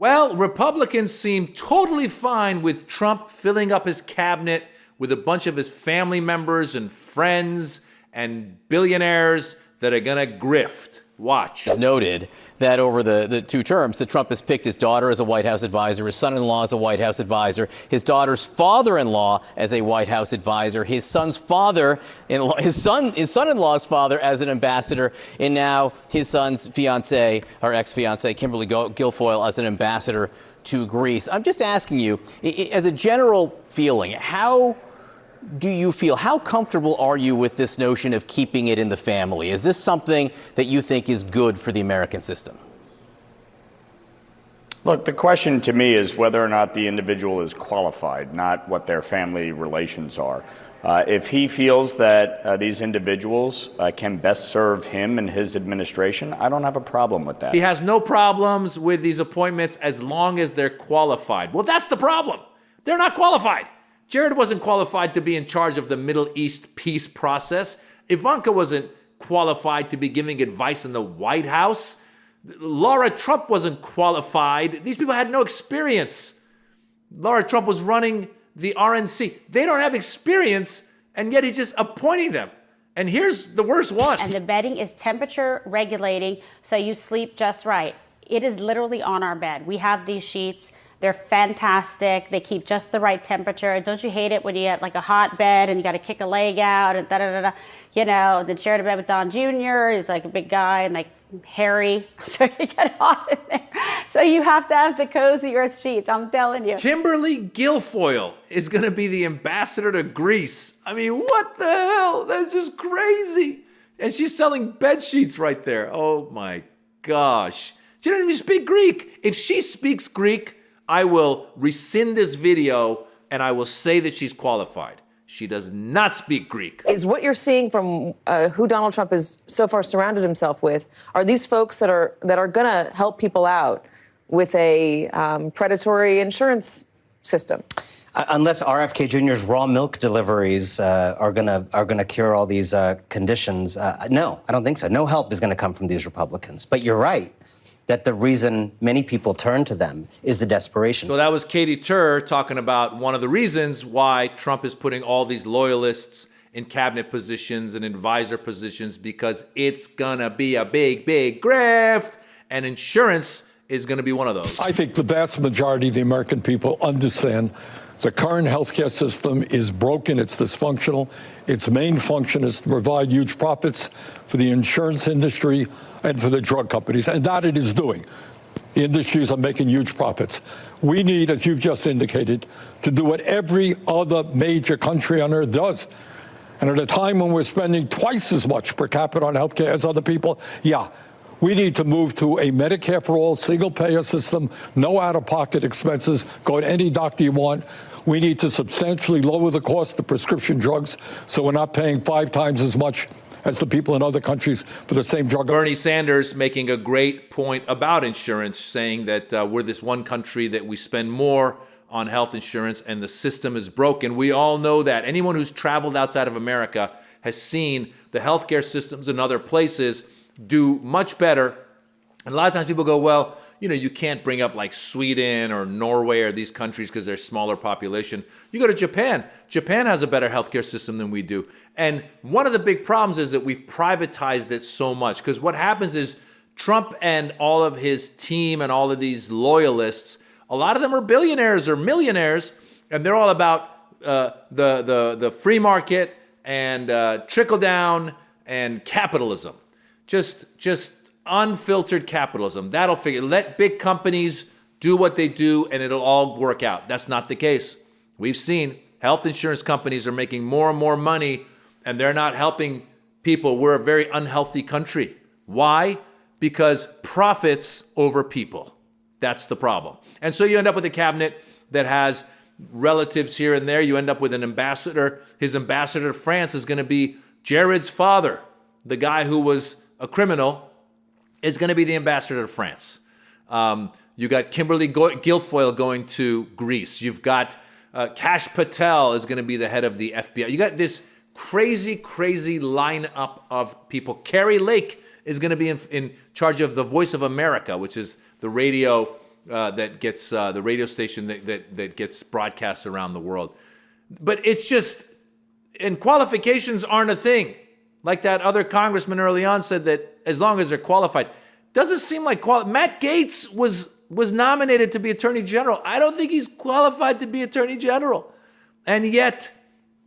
Well, Republicans seem totally fine with Trump filling up his cabinet with a bunch of his family members and friends and billionaires that are going to grift. Watch. It's noted that over the two terms, that Trump has picked his daughter as a White House advisor, his son-in-law as a White House advisor, his daughter's father-in-law as a White House advisor, his son's father-in-law, his son-in-law's father as an ambassador, and now his son's fiancée or ex-fiancée, Kimberly Guilfoyle, as an ambassador to Greece. I'm just asking you, as a general feeling, how do you feel? How comfortable are you with this notion of keeping it in the family? Is this something that you think is good for the American system? Look, the question to me is whether or not the individual is qualified, not what their family relations are. If he feels that these individuals can best serve him and his administration, I don't have a problem with that. He has no problems with these appointments as long as they're qualified. Well, that's the problem. They're not qualified. Jared wasn't qualified to be in charge of the Middle East peace process. Ivanka wasn't qualified to be giving advice in the White House. Laura Trump wasn't qualified. These people had no experience. Laura Trump was running the RNC. They don't have experience, and yet he's just appointing them. And here's the worst one. And the bedding is temperature regulating, so you sleep just right. It is literally on our bed. We have these sheets. They're fantastic. They keep just the right temperature. Don't you hate it when you get like a hot bed and you got to kick a leg out and da-da-da-da? You know, then shared a bed with Don Jr. He's like a big guy and like hairy, so it can get hot in there. So you have to have the cozy earth sheets, I'm telling you. Kimberly Guilfoyle is going to be the ambassador to Greece. I mean, what the hell? That's just crazy. And she's selling bed sheets right there. Oh my gosh. She doesn't even speak Greek. If she speaks Greek, I will rescind this video and I will say that she's qualified. She does not speak Greek. Is what you're seeing from who Donald Trump has so far surrounded himself with, are these folks that are going to help people out with a predatory insurance system? Unless RFK Jr.'s raw milk deliveries are gonna cure all these conditions, no, I don't think so. No help is going to come from these Republicans. But you're right that the reason many people turn to them is the desperation. So that was Katie Tur talking about one of the reasons why Trump is putting all these loyalists in cabinet positions and advisor positions, because it's gonna be a big, big grift, and insurance is gonna be one of those. I think the vast majority of the American people understand the current healthcare system is broken, it's dysfunctional. Its main function is to provide huge profits for the insurance industry and for the drug companies, and that it is doing. The industries are making huge profits. We need, as you've just indicated, to do what every other major country on earth does. And at a time when we're spending twice as much per capita on healthcare as other people, we need to move to a Medicare for all, single-payer system, no out-of-pocket expenses, go to any doctor you want. We need to substantially lower the cost of prescription drugs so we're not paying 5 times as much as the people in other countries for the same drug. Bernie Sanders making a great point about insurance, saying that we're this one country that we spend more on health insurance and the system is broken. We all know that. Anyone who's traveled outside of America has seen the healthcare systems in other places do much better. And a lot of times people go, well, you know, you can't bring up like Sweden or Norway or these countries because they're smaller population. You go to Japan. Japan has a better healthcare system than we do. And one of the big problems is that we've privatized it so much, because what happens is Trump and all of his team and all of these loyalists, a lot of them are billionaires or millionaires, and they're all about the free market and trickle down and capitalism. Just unfiltered capitalism. That'll figure. Let big companies do what they do and it'll all work out. That's not the case. We've seen health insurance companies are making more and more money and they're not helping people. We're a very unhealthy country. Why? Because profits over people. That's the problem. And so you end up with a cabinet that has relatives here and there. You end up with an ambassador. His ambassador to France is going to be Jared's father, the guy who was a criminal, is going to be the ambassador to France. You got Kimberly Guilfoyle going to Greece. You've got Kash Patel is going to be the head of the FBI. You got this crazy, crazy lineup of people. Carrie Lake is going to be in charge of the Voice of America, which is the radio that gets the radio station that gets broadcast around the world. But it's just, and qualifications aren't a thing. Like that other congressman early on said that as long as they're qualified. Doesn't seem like Matt Gaetz was nominated to be Attorney General. I don't think he's qualified to be Attorney General. And yet,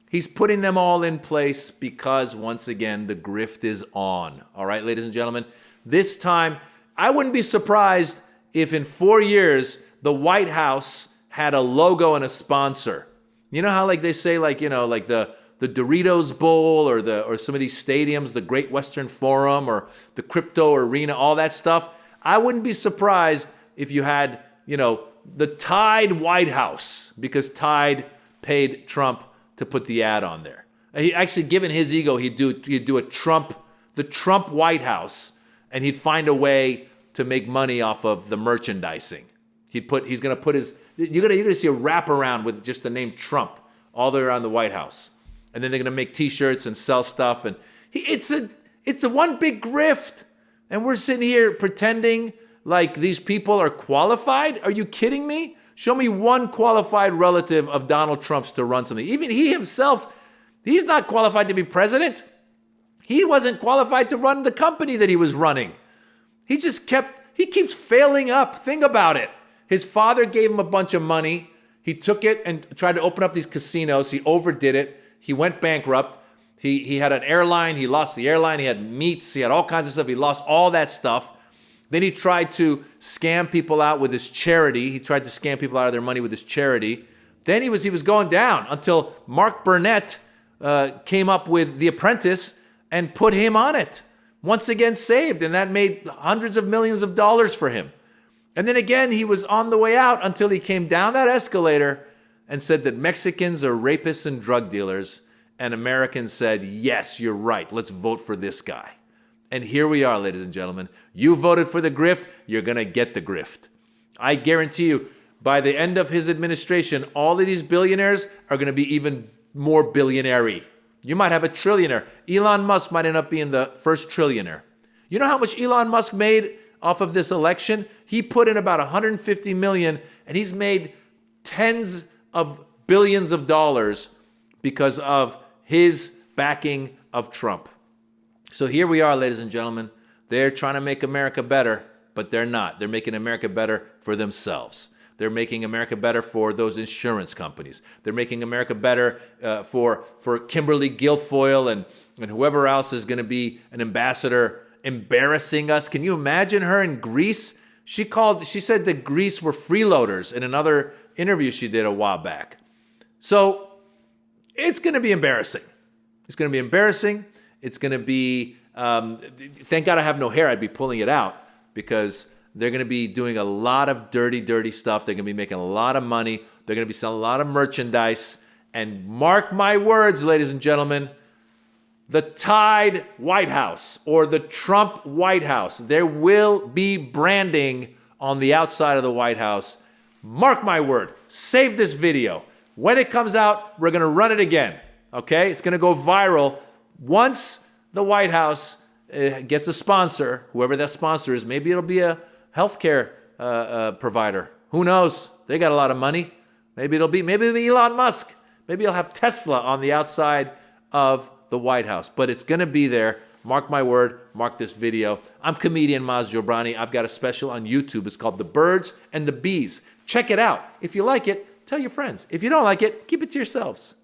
he's putting them all in place because, once again, the grift is on. All right, ladies and gentlemen? This time, I wouldn't be surprised if in 4 years, the White House had a logo and a sponsor. You know how like they say like, you know, like the Doritos Bowl or some of these stadiums, the Great Western Forum or the Crypto Arena, all that stuff. I wouldn't be surprised if you had, you know, the Tide White House, because Tide paid Trump to put the ad on there. He actually, given his ego, he'd do the Trump White House, and he'd find a way to make money off of the merchandising. He's going to put his, you're going to see a wraparound with just the name Trump all the way around the White House. And then they're going to make T-shirts and sell stuff. And it's a one big grift. And we're sitting here pretending like these people are qualified. Are you kidding me? Show me one qualified relative of Donald Trump's to run something. Even he himself, he's not qualified to be president. He wasn't qualified to run the company that he was running. He keeps failing up. Think about it. His father gave him a bunch of money. He took it and tried to open up these casinos. He overdid it. He went bankrupt. He had an airline. He lost the airline. He had meats. He had all kinds of stuff. He lost all that stuff. Then he tried to scam people out with his charity. He tried to scam people out of their money with his charity. Then he was going down until Mark Burnett came up with The Apprentice and put him on it. Once again saved, and that made hundreds of millions of dollars for him. And then again, he was on the way out until he came down that escalator and said that Mexicans are rapists and drug dealers, and Americans said, yes, you're right, let's vote for this guy. And here we are, ladies and gentlemen. You voted for the grift, you're going to get the grift. I guarantee you, by the end of his administration, all of these billionaires are going to be even more billionaire-y. You might have a trillionaire. Elon Musk might end up being the first trillionaire. You know how much Elon Musk made off of this election? He put in about $150 million, and he's made tens of billions of dollars because of his backing of Trump. So here we are, ladies and gentlemen. They're trying to make America better, but they're not. They're making America better for themselves. They're making America better for those insurance companies. They're making America better for Kimberly Guilfoyle and whoever else is going to be an ambassador embarrassing us. Can you imagine her in Greece? She said that Greece were freeloaders in another interview she did a while back. So it's going to be embarrassing. It's going to be embarrassing. It's going to be, thank God I have no hair. I'd be pulling it out because they're going to be doing a lot of dirty, dirty stuff. They're going to be making a lot of money. They're going to be selling a lot of merchandise. And mark my words, ladies and gentlemen, the Tide White House or the Trump White House, there will be branding on the outside of the White House. Mark my word. Save this video. When it comes out, we're going to run it again. Okay? It's going to go viral. Once the White House gets a sponsor, whoever that sponsor is, maybe it'll be a healthcare provider. Who knows? They got a lot of money. Maybe it'll be Elon Musk. Maybe he'll have Tesla on the outside of the White House. But it's going to be there. Mark my word. Mark this video. I'm comedian Maz Jobrani. I've got a special on YouTube. It's called The Birds and the Bees. Check it out. If you like it, tell your friends. If you don't like it, keep it to yourselves.